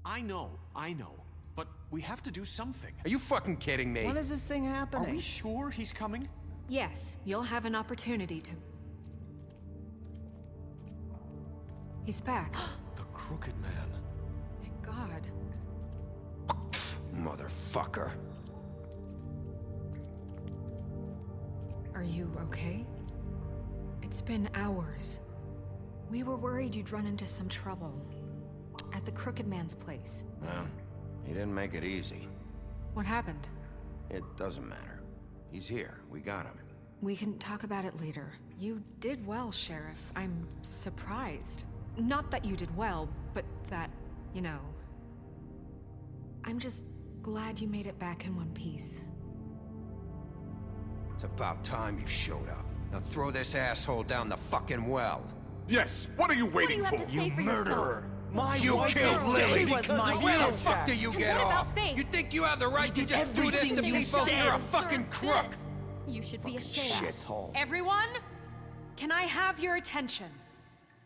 I know. But we have to do something. Are you fucking kidding me? When is this thing happening? Are we sure he's coming? Yes, you'll have an opportunity to... He's back. The Crooked Man. Thank God. Motherfucker. Are you okay? It's been hours. We were worried you'd run into some trouble. At the Crooked Man's place. Well, he didn't make it easy. What happened? It doesn't matter. He's here. We got him. We can talk about it later. You did well, Sheriff. I'm surprised. Not that you did well, but that, you know... I'm just glad you made it back in one piece. It's about time you showed up. Now throw this asshole down the fucking well. Yes, what are you waiting for? You murderer! You killed Lily! She was my Where the sister. fuck do you get what about off? Faith? You think you have the right to just do this to everything you people? said. You're a fucking crook! This. You should be ashamed. Shithole. Everyone, can I have your attention?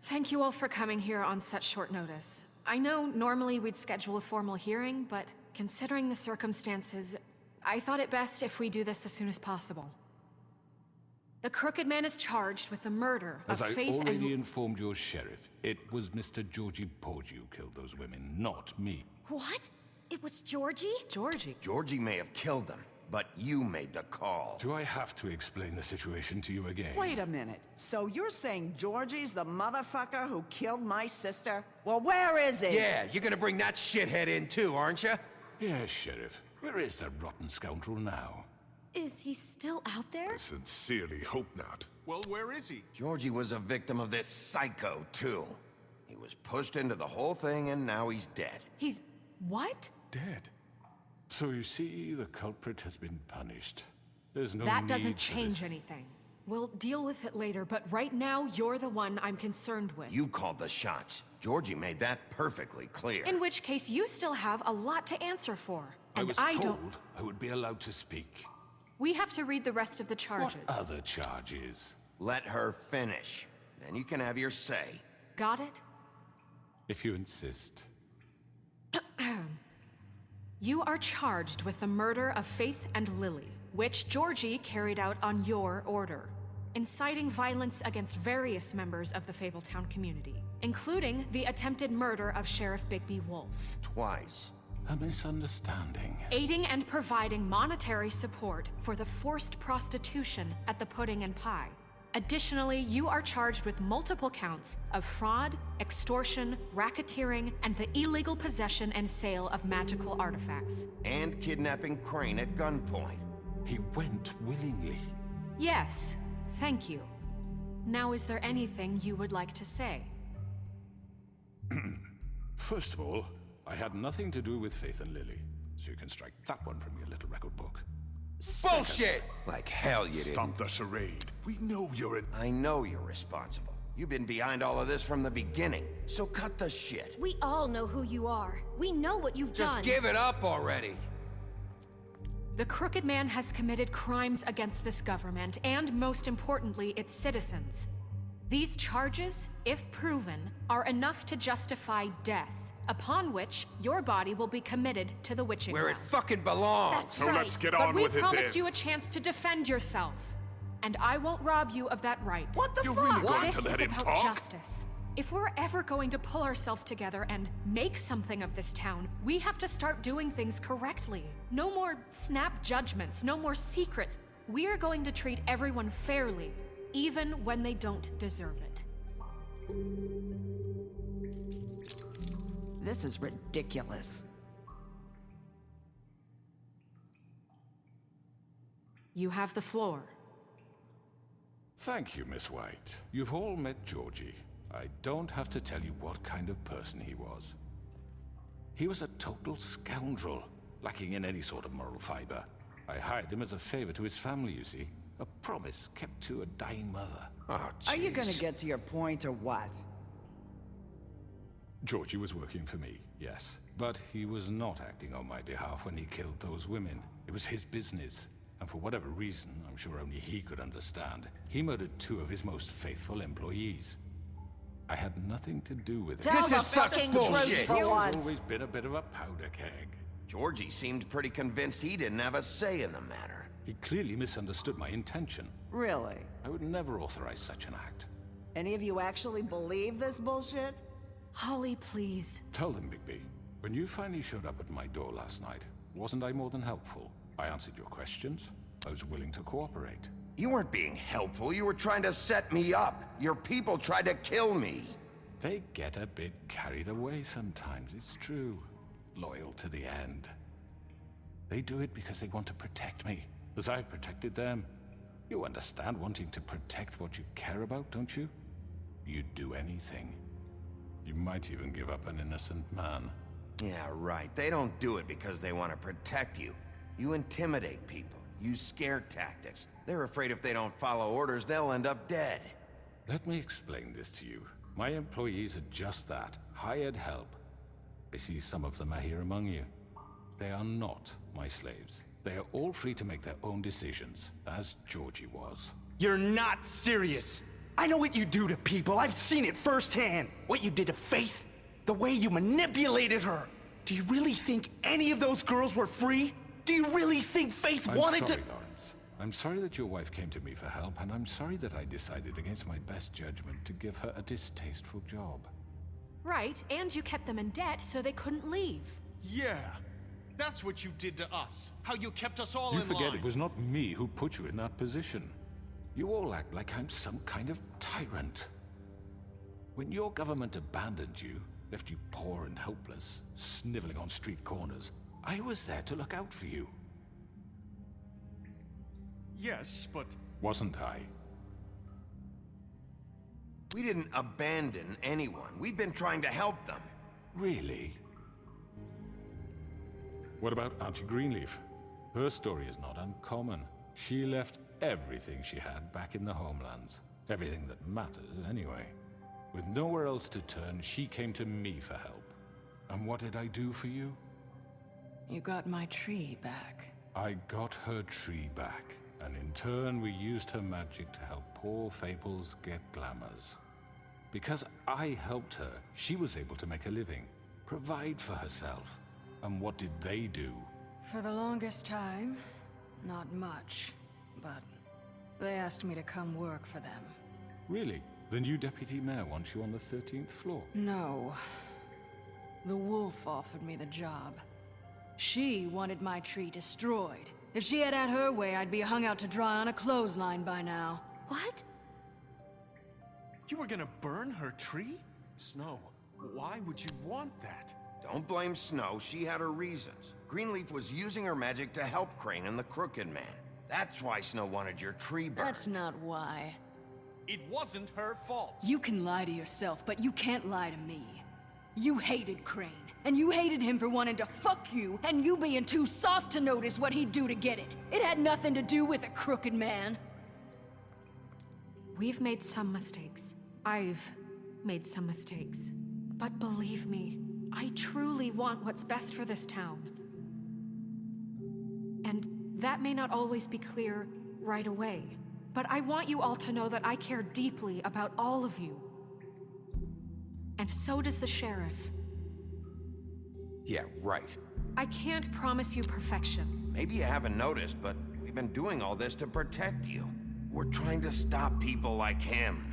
Thank you all for coming here on such short notice. I know normally we'd schedule a formal hearing, but considering the circumstances, I thought it best if we do this as soon as possible. The Crooked Man is charged with the murder of As I Faith already and... informed your sheriff, it was Mr. Georgie Porgy who killed those women, not me. What? It was Georgie? Georgie. Georgie may have killed them, but you made the call. Do I have to explain the situation to you again? Wait a minute. So you're saying Georgie's the motherfucker who killed my sister? Well, where is he? Yeah, you're gonna bring that shithead in too, aren't you? Yes, Sheriff. Where is that rotten scoundrel now? Is he still out there? I sincerely hope not. Well, where is he? Georgie was a victim of this psycho, too. He was pushed into the whole thing, and now he's dead. He's... what? Dead. So you see, the culprit has been punished. There's no That need doesn't for change this. anything. We'll deal with it later, but right now, you're the one I'm concerned with. You called the shots. Georgie made that perfectly clear. In which case, you still have a lot to answer for. I And was I don't... told I would be allowed to speak. We have to read the rest of the charges. What other charges? Let her finish. Then you can have your say. Got it? If you insist. You are charged with the murder of Faith and Lily, which Georgie carried out on your order, inciting violence against various members of the Fabletown community, including the attempted murder of Sheriff Bigby Wolf. Twice. A misunderstanding. Aiding and providing monetary support for the forced prostitution at the Pudding and Pie. Additionally, you are charged with multiple counts of fraud, extortion, racketeering, and the illegal possession and sale of magical artifacts. And kidnapping Crane at gunpoint. He went willingly. Yes, thank you. Now, is there anything you would like to say? First of all, I had nothing to do with Faith and Lily, so you can strike that one from your little record book. Bullshit! Like hell you didn't. Stop the charade. We know you're an... I know you're responsible. You've been behind all of this from the beginning, so cut the shit. We all know who you are. We know what you've Just done. give it up already. The Crooked Man has committed crimes against this government and, most importantly, its citizens. These charges, if proven, are enough to justify death, upon which your body will be committed to the witching Where it well. fucking belongs. That's So right. let's get But on we with it promised then. you a chance to defend yourself, and I won't rob you of that right. What the You're fuck? really going This to let is him about talk? justice. If we're ever going to pull ourselves together and make something of this town, we have to start doing things correctly. No more snap judgments, no more secrets. We are going to treat everyone fairly, even when they don't deserve it. This is ridiculous. You have the floor. Thank you, Miss White. You've all met Georgie. I don't have to tell you what kind of person he was. He was a total scoundrel, lacking in any sort of moral fiber. I hired him as a favor to his family, you see. A promise kept to a dying mother. Oh, Are you gonna jeez. get to your point or what? Georgie was working for me, yes. But he was not acting on my behalf when he killed those women. It was his business. And for whatever reason, I'm sure only he could understand, he murdered two of his most faithful employees. I had nothing to do with it. Tell This the is such fucking bullshit. truth for You've once. always been a bit of a powder keg. Georgie seemed pretty convinced he didn't have a say in the matter. He clearly misunderstood my intention. Really? I would never authorize such an act. Any of you actually believe this bullshit? Holly, please. Tell them, Bigby. When you finally showed up at my door last night, wasn't I more than helpful? I answered your questions. I was willing to cooperate. You weren't being helpful. You were trying to set me up. Your people tried to kill me. They get a bit carried away sometimes, it's true. Loyal to the end. They do it because they want to protect me, as I've protected them. You understand wanting to protect what you care about, don't you? You'd do anything. You might even give up an innocent man. Yeah, right. They don't do it because they want to protect you. You intimidate people, use scare tactics. They're afraid if they don't follow orders, they'll end up dead. Let me explain this to you. My employees are just that, hired help. I see some of them are here among you. They are not my slaves. They are all free to make their own decisions, as Georgie was. You're not serious. I know what you do to people. I've seen it firsthand. What you did to Faith. The way you manipulated her. Do you really think any of those girls were free? Do you really think Faith wanted I'm sorry, to— Lawrence. I'm sorry that your wife came to me for help, and I'm sorry that I decided against my best judgment to give her a distasteful job. Right, and you kept them in debt so they couldn't leave. Yeah. That's what you did to us. How you kept us all You in forget line. it was not me who put you in that position. You all act like I'm some kind of tyrant. When your government abandoned you, left you poor and helpless, sniveling on street corners, I was there to look out for you. Yes, but... Wasn't I? We didn't abandon anyone. We've been trying to help them. Really? What about Auntie Greenleaf? Her story is not uncommon. She left everything she had back in the homelands. Everything that matters, anyway. With nowhere else to turn, she came to me for help. And what did I do for you? You got my tree back. I got her tree back, and in turn we used her magic to help poor Fables get glamours. Because I helped her, she was able to make a living, provide for herself. And what did they do? For the longest time, not much. But they asked me to come work for them. Really? The new deputy mayor wants you on the 13th floor? No. The wolf offered me the job. She wanted my tree destroyed. If she had her way, I'd be hung out to dry on a clothesline by now. What? You were gonna burn her tree? Snow, why would you want that? Don't blame Snow. She had her reasons. Greenleaf was using her magic to help Crane and the Crooked Man. That's why Snow wanted your tree burned. That's not why. It wasn't her fault. You can lie to yourself, but you can't lie to me. You hated Crane, and you hated him for wanting to fuck you, and you being too soft to notice what he'd do to get it. It had nothing to do with the Crooked Man. We've made some mistakes. I've made some mistakes. But believe me, I truly want what's best for this town. And that may not always be clear right away, but I want you all to know that I care deeply about all of you. And so does the sheriff. Yeah, right. I can't promise you perfection. Maybe you haven't noticed, but we've been doing all this to protect you. We're trying to stop people like him.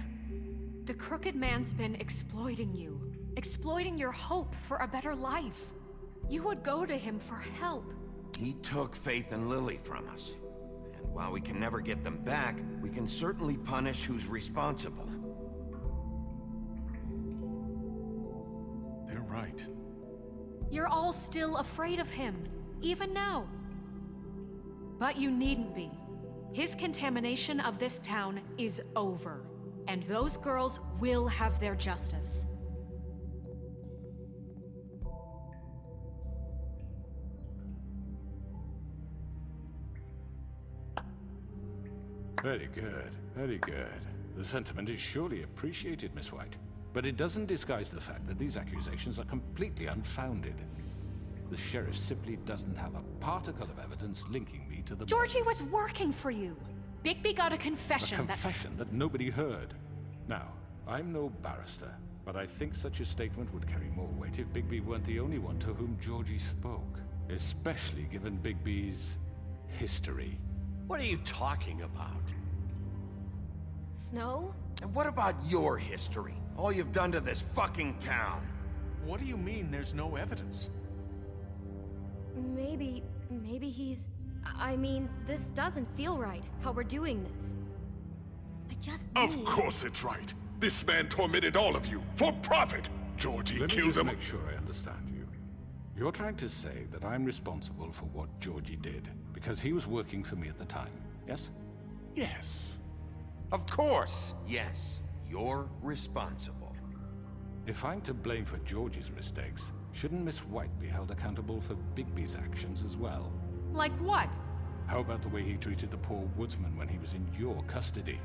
The Crooked Man's been exploiting you, exploiting your hope for a better life. You would go to him for help. He took Faith and Lily from us. And while we can never get them back, we can certainly punish who's responsible. They're right. You're all still afraid of him, even now. But you needn't be. His contamination of this town is over, and those girls will have their justice. Very good, very good. The sentiment is surely appreciated, Miss White. But it doesn't disguise the fact that these accusations are completely unfounded. The sheriff simply doesn't have a particle of evidence linking me to the... Georgie was working for you. Bigby got a confession A confession that nobody heard. Now, I'm no barrister, but I think such a statement would carry more weight if Bigby weren't the only one to whom Georgie spoke. Especially given Bigby's history. What are you talking about? Snow? And what about your history? All you've done to this fucking town? What do you mean there's no evidence? Maybe he's... I mean, this doesn't feel right, how we're doing this. I just Of need... course it's right. This man tormented all of you for profit. Georgie Let me killed just them. make sure I understand you. You're trying to say that I'm responsible for what Georgie did because he was working for me at the time, yes? Yes. Of course. Yes, you're responsible. If I'm to blame for Georgie's mistakes, shouldn't Miss White be held accountable for Bigby's actions as well? Like what? How about the way he treated the poor woodsman when he was in your custody?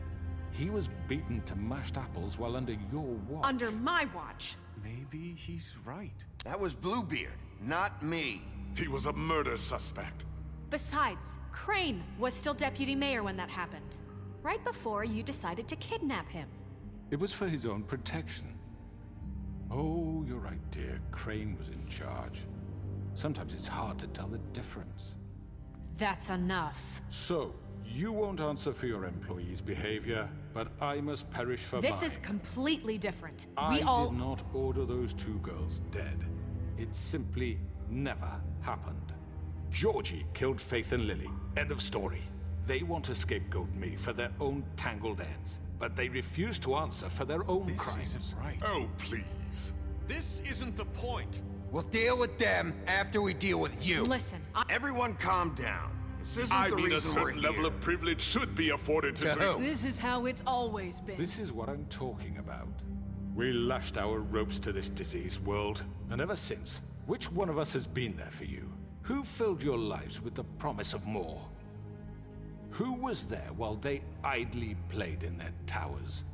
He was beaten to mashed apples while under your watch. Under my watch. Maybe he's right. That was Bluebeard, not me. He was a murder suspect. Besides, Crane was still deputy mayor when that happened. Right before you decided to kidnap him. It was for his own protection. Oh, you're right, dear. Crane was in charge. Sometimes it's hard to tell the difference. That's enough. So, you won't answer for your employees' behavior, but I must perish for This mine. is completely different. I did not order those two girls dead. It simply never happened. Georgie killed Faith and Lily. End of story. They want to scapegoat me for their own tangled ends, but they refuse to answer for their own This crimes. isn't right. Oh, please. This isn't the point. We'll deal with them after we deal with you. Listen, Everyone calm down. This isn't I the mean, a reason we're certain level here. of privilege should be afforded to... To who? This is how it's always been. This is what I'm talking about. We lashed our ropes to this diseased world, and ever since, which one of us has been there for you? Who filled your lives with the promise of more? Who was there while they idly played in their towers,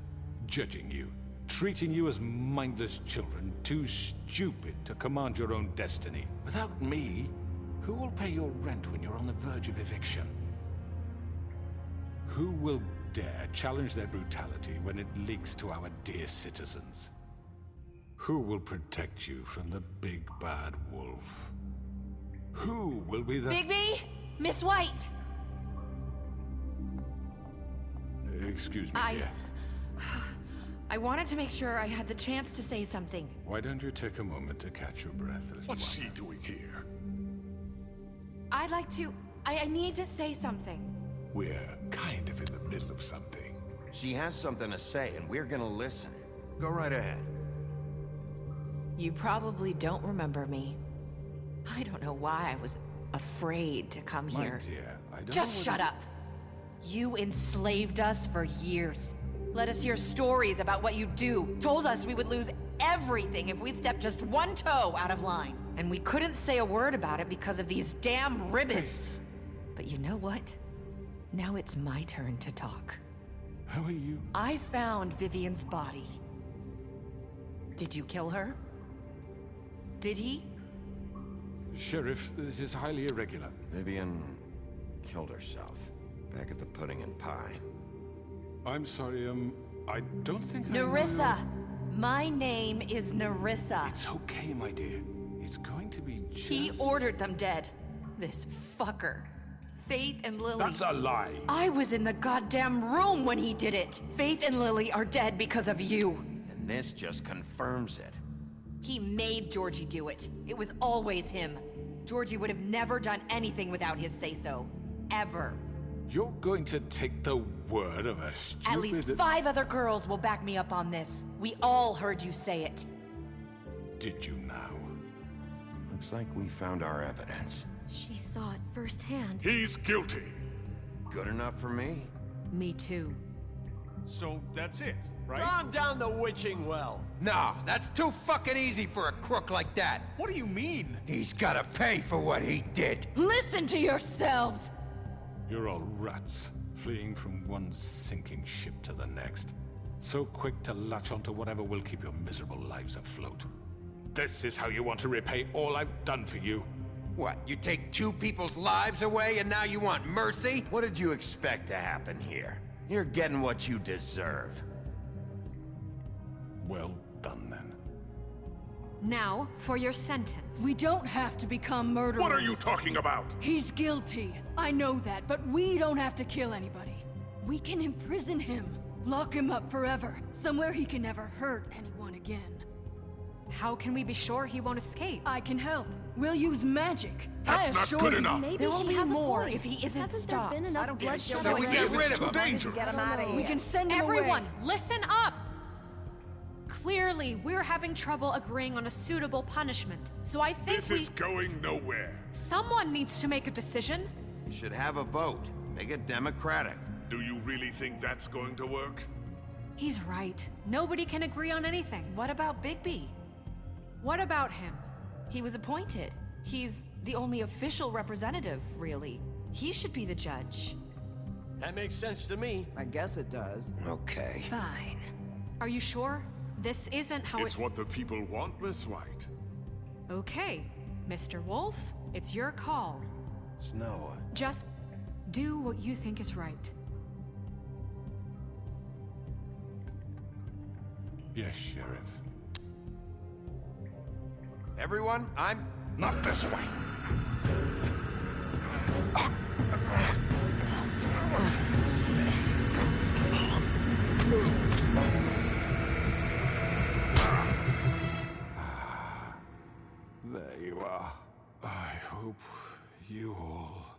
judging you, treating you as mindless children, too stupid to command your own destiny? Without me, who will pay your rent when you're on the verge of eviction? Who will dare challenge their brutality when it leaks to our dear citizens? Who will protect you from the big bad wolf? Who will be the... Bigby? Miss White! Excuse me, dear. I wanted to make sure I had the chance to say something. Why don't you take a moment to catch your breath, little What's one? she doing here? I'd like to... I need to say something. We're kind of in the middle of something. She has something to say, and we're gonna listen. Go right ahead. You probably don't remember me. I don't know why I was afraid to come My here. dear, I don't Just know shut whether- up. You enslaved us for years. Let us hear stories about what you do. Told us we would lose everything if we stepped just one toe out of line. And we couldn't say a word about it because of these damn ribbons. But you know what? Now it's my turn to talk. How are you? I found Vivian's body. Did you kill her? Did he? Sheriff, this is highly irregular. Vivian killed herself. Back at the Pudding and Pie. I'm sorry, I don't think Nerissa! My name is Nerissa. It's okay, my dear. It's going to be just... He ordered them dead. This fucker. Faith and Lily. That's a lie. I was in the goddamn room when he did it. Faith and Lily are dead because of you. And this just confirms it. He made Georgie do it. It was always him. Georgie would have never done anything without his say-so. Ever. You're going to take the word of a stupid... At least 5 other girls will back me up on this. We all heard you say it. Did you now? Looks like we found our evidence. She saw it firsthand. He's guilty. Good enough for me? Me too. So that's it, right? Calm down the witching well. Nah, that's too fucking easy for a crook like that. What do you mean? He's gotta pay for what he did. Listen to yourselves! You're all rats, fleeing from one sinking ship to the next. So quick to latch onto whatever will keep your miserable lives afloat. This is how you want to repay all I've done for you? What, you take 2 people's lives away and now you want mercy? What did you expect to happen here? You're getting what you deserve. Well done, then. Now, for your sentence. We don't have to become murderers. What are you talking about? He's guilty. I know that, but we don't have to kill anybody. We can imprison him. Lock him up forever. Somewhere he can never hurt anyone again. How can we be sure he won't escape? I can help. We'll use magic. That's not good enough. Maybe There will she be has a more point. if he isn't Hasn't stopped. there been enough I don't give a bloodshed shit. So we already? get rid It's of too him. dangerous. Get him out of here. We can send him Everyone, away. listen up! Clearly, we're having trouble agreeing on a suitable punishment, so I think This is going nowhere. someone needs to make a decision. You should have a vote. Make it democratic. Do you really think that's going to work? He's right. Nobody can agree on anything. What about Bigby? What about him? He was appointed. He's the only official representative, really. He should be the judge. That makes sense to me. I guess it does. Okay. Fine. Are you sure? This isn't how It's what the people want, Miss White. Okay, Mr. Wolf, it's your call. Snow. Just do what you think is right. Yes, Sheriff. Everyone, I'm... Not this way. There you are. I hope you all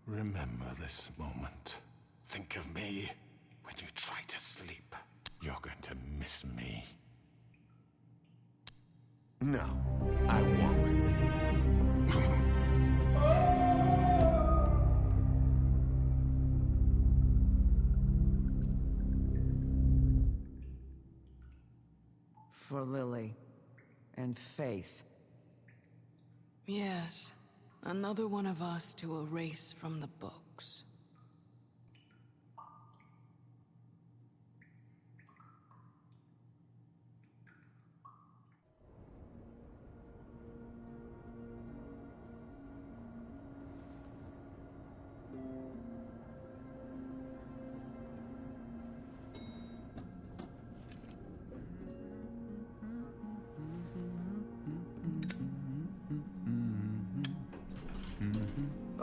remember this moment. Think of me when you try to sleep. You're going to miss me. No, I won't. For Lily and Faith. Yes. Another one of us to erase from the books.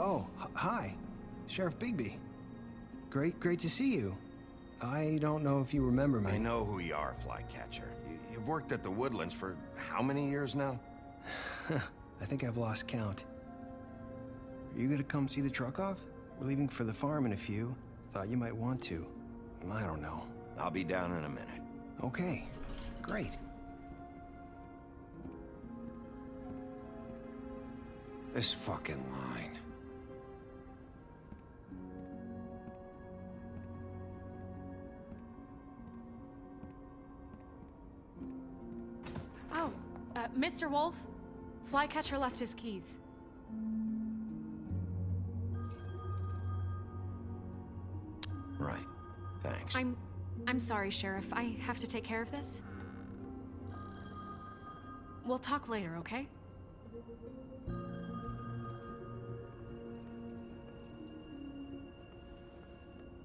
Oh, hi. Sheriff Bigby. Great to see you. I don't know if you remember me. I know who you are, Flycatcher. You've worked at the Woodlands for how many years now? I think I've lost count. Are you gonna come see the truck off? We're leaving for the farm in a few. Thought you might want to. I don't know. I'll be down in a minute. Okay, great. This fucking line. Oh, Mr. Wolf, Flycatcher left his keys. Right. Thanks. I'm sorry, Sheriff. I have to take care of this. We'll talk later, okay?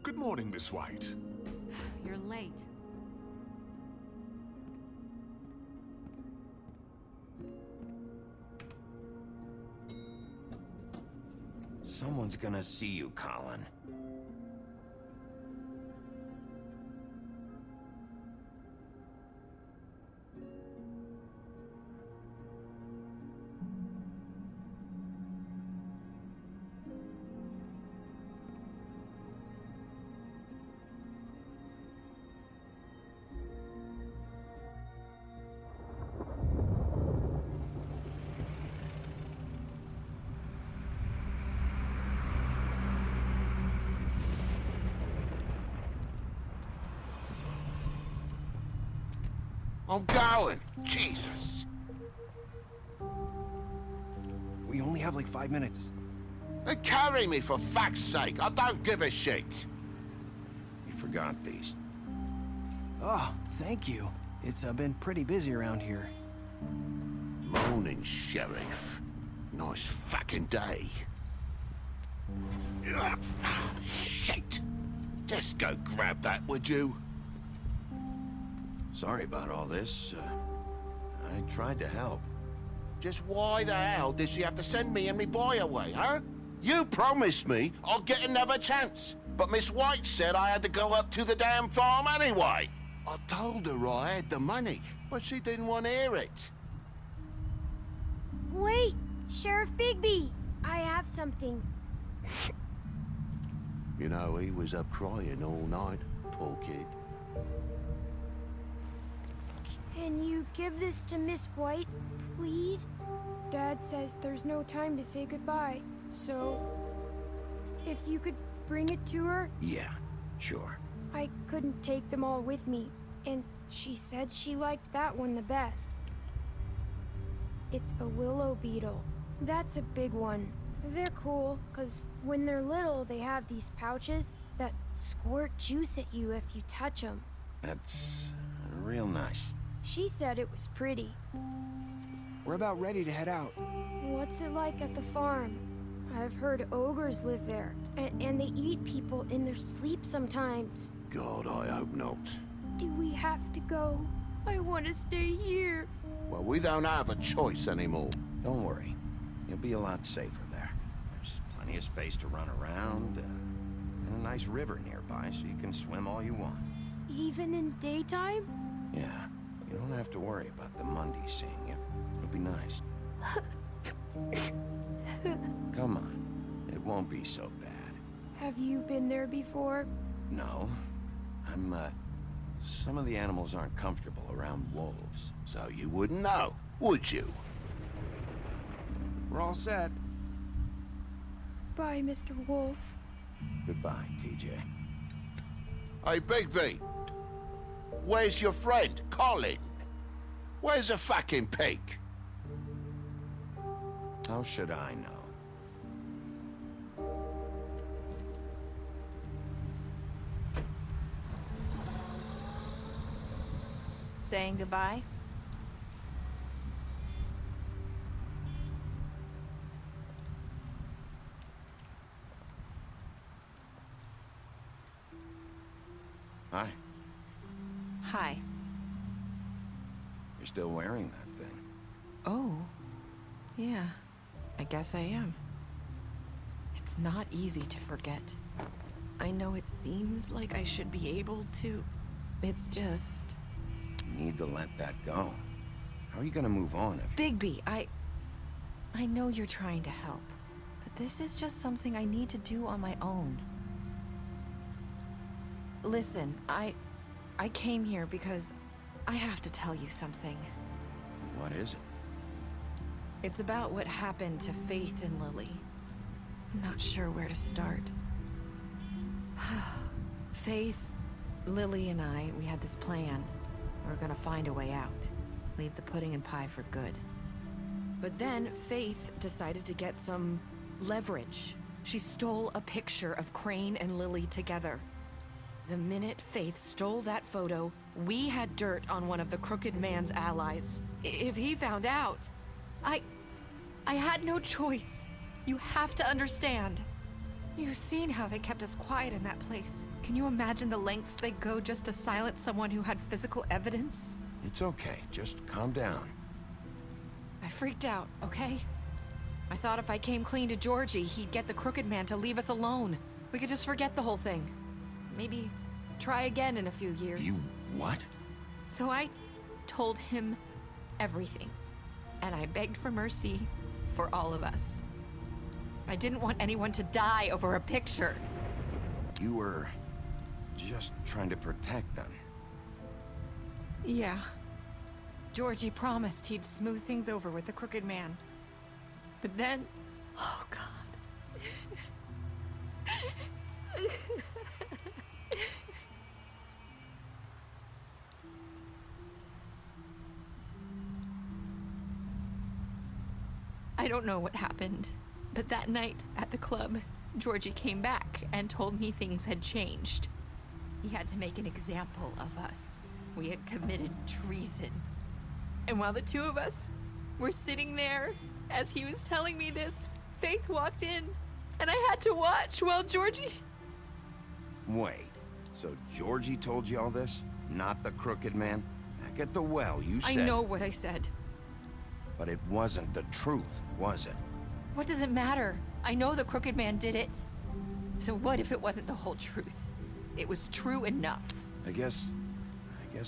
Good morning, Miss White. You're late. Someone's gonna see you, Colin. I'm going. Jesus. We only have like 5 minutes. Carry me, for fuck's sake. I don't give a shit. You forgot these. Oh, thank you. It's been pretty busy around here. Morning, Sheriff. Nice fucking day. Shit. Just go grab that, would you? Sorry about all this. I tried to help. Just why the hell did she have to send me and me boy away, huh? You promised me I'll get another chance, but Miss White said I had to go up to the damn farm anyway. I told her I had the money, but she didn't want to hear it. Wait, Sheriff Bigby, I have something. You know, he was up crying all night, poor kid. Can you give this to Miss White, please? Dad says there's no time to say goodbye, so if you could bring it to her? Yeah, sure. I couldn't take them all with me, and she said she liked that one the best. It's a willow beetle. That's a big one. They're cool, 'cause when they're little, they have these pouches that squirt juice at you if you touch them. That's real nice. She said it was pretty. We're about ready to head out. What's it like at the farm? I've heard ogres live there, and they eat people in their sleep sometimes. God, I hope not. Do we have to go? I want to stay here. Well, we don't have a choice anymore. Don't worry. You'll be a lot safer there. There's plenty of space to run around, and a nice river nearby so you can swim all you want. Even in daytime? Yeah. You don't have to worry about the Mundy seeing you. It'll be nice. Come on. It won't be so bad. Have you been there before? No. Some of the animals aren't comfortable around wolves. So you wouldn't know, would you? We're all set. Bye, Mr. Wolf. Goodbye, TJ. Hey, Bigby. Where's your friend, Colin? Where's the fucking pig? How should I know? Saying goodbye? Hi. Hi. You're still wearing that thing. Oh. Yeah. I guess I am. It's not easy to forget. I know it seems like I should be able to. It's just... You need to let that go. How are you gonna move on if... Bigby, I know you're trying to help, but this is just something I need to do on my own. Listen, I came here because I have to tell you something. What is it? It's about what happened to Faith and Lily. I'm not sure where to start. Faith, Lily, and we had this plan. We were gonna find a way out. Leave the pudding and pie for good. But then Faith decided to get some leverage. She stole a picture of Crane and Lily together. The minute Faith stole that photo, we had dirt on one of the Crooked Man's allies. If he found out, I had no choice. You have to understand. You've seen how they kept us quiet in that place. Can you imagine the lengths they go just to silence someone who had physical evidence? It's okay. Just calm down. I freaked out, okay? I thought if I came clean to Georgie, he'd get the Crooked Man to leave us alone. We could just forget the whole thing. Maybe try again in a few years. You what? So I told him everything. And I begged for mercy for all of us. I didn't want anyone to die over a picture. You were just trying to protect them. Yeah. Georgie promised he'd smooth things over with the Crooked Man. But then... Oh, God. I don't know what happened, but that night at the club, Georgie came back and told me things had changed. He had to make an example of us. We had committed treason. And while the two of us were sitting there, as he was telling me this, Faith walked in, and I had to watch while Georgie... Wait, so Georgie told you all this? Not the Crooked Man? back at the well, you said... I know what I said. But it wasn't the truth, was it? What does it matter? I know the Crooked Man did it. So what if it wasn't the whole truth? It was true enough. I guess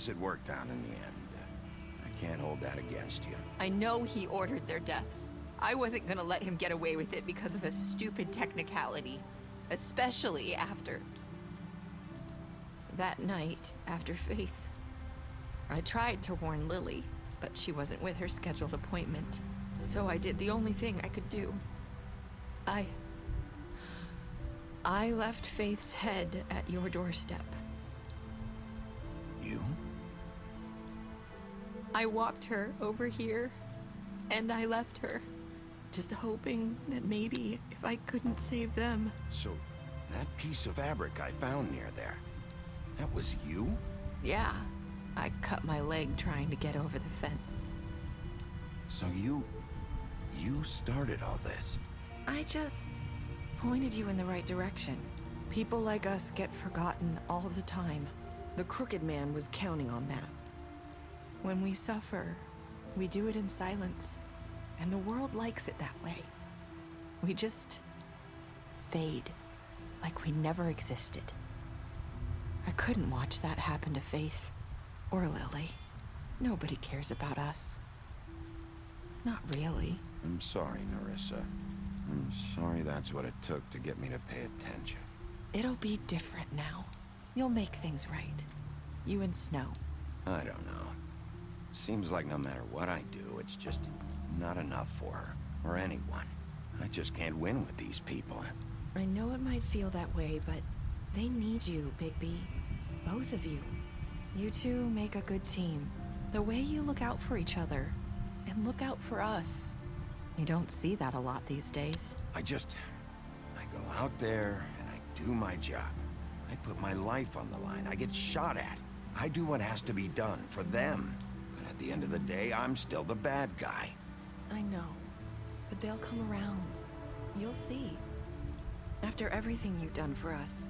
it worked out in the end. I can't hold that against you. I know he ordered their deaths. I wasn't gonna let him get away with it because of a stupid technicality. Especially after... that night, after Faith. I tried to warn Lily, but she wasn't with her scheduled appointment. So I did the only thing I could do. I left Faith's head at your doorstep. You? I walked her over here, and I left her. Just hoping that maybe if I couldn't save them. So, that piece of fabric I found near there, that was you? Yeah. I cut my leg trying to get over the fence. So you started all this? I just pointed you in the right direction. People like us get forgotten all the time. The Crooked Man was counting on that. When we suffer, we do it in silence. And the world likes it that way. We just fade, like we never existed. I couldn't watch that happen to Faith, or Lily. Nobody cares about us. Not really. I'm sorry, Nerissa. I'm sorry that's what it took to get me to pay attention. It'll be different now. You'll make things right. You and Snow. I don't know. Seems like no matter what I do, it's just not enough for her, or anyone. I just can't win with these people. I know it might feel that way, but they need you, Bigby. Both of you. You two make a good team. The way you look out for each other, and look out for us. You don't see that a lot these days. I go out there, and I do my job. I put my life on the line. I get shot at. I do what has to be done for them. But at the end of the day, I'm still the bad guy. I know, but they'll come around. You'll see. After everything you've done for us,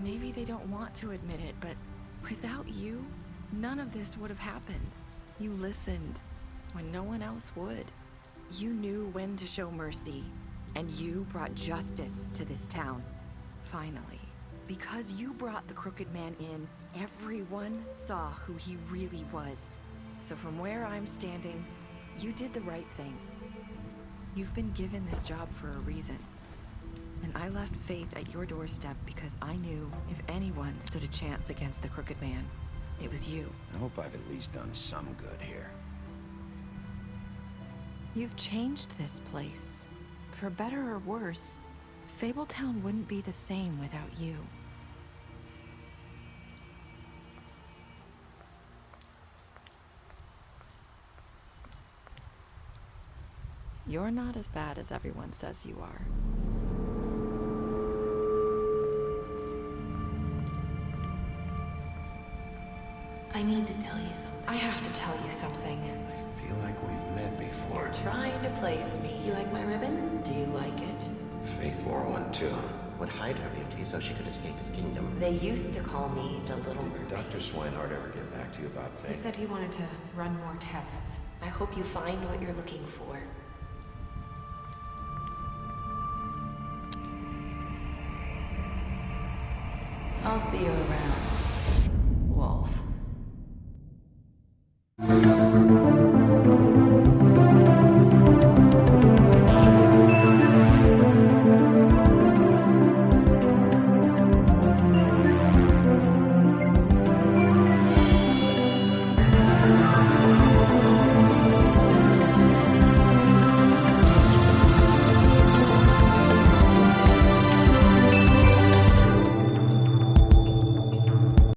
maybe they don't want to admit it, but without you, none of this would have happened. You listened when no one else would. You knew when to show mercy, and you brought justice to this town. Finally. Because you brought the Crooked Man in, everyone saw who he really was. So from where I'm standing, you did the right thing. You've been given this job for a reason. And I left Faith at your doorstep because I knew if anyone stood a chance against the Crooked Man, it was you. I hope I've at least done some good here. You've changed this place. For better or worse, Fabletown wouldn't be the same without you. You're not as bad as everyone says you are. I need to tell you something. I have to tell you something. I feel like we've met before. You're trying to place me. You like my ribbon? Do you like it? Faith wore one too. Would hide her beauty so she could escape his kingdom. They used to call me the Little Mermaid. Did Dr. Swinehart ever get back to you about Faith? He said he wanted to run more tests. I hope you find what you're looking for. I'll see you around.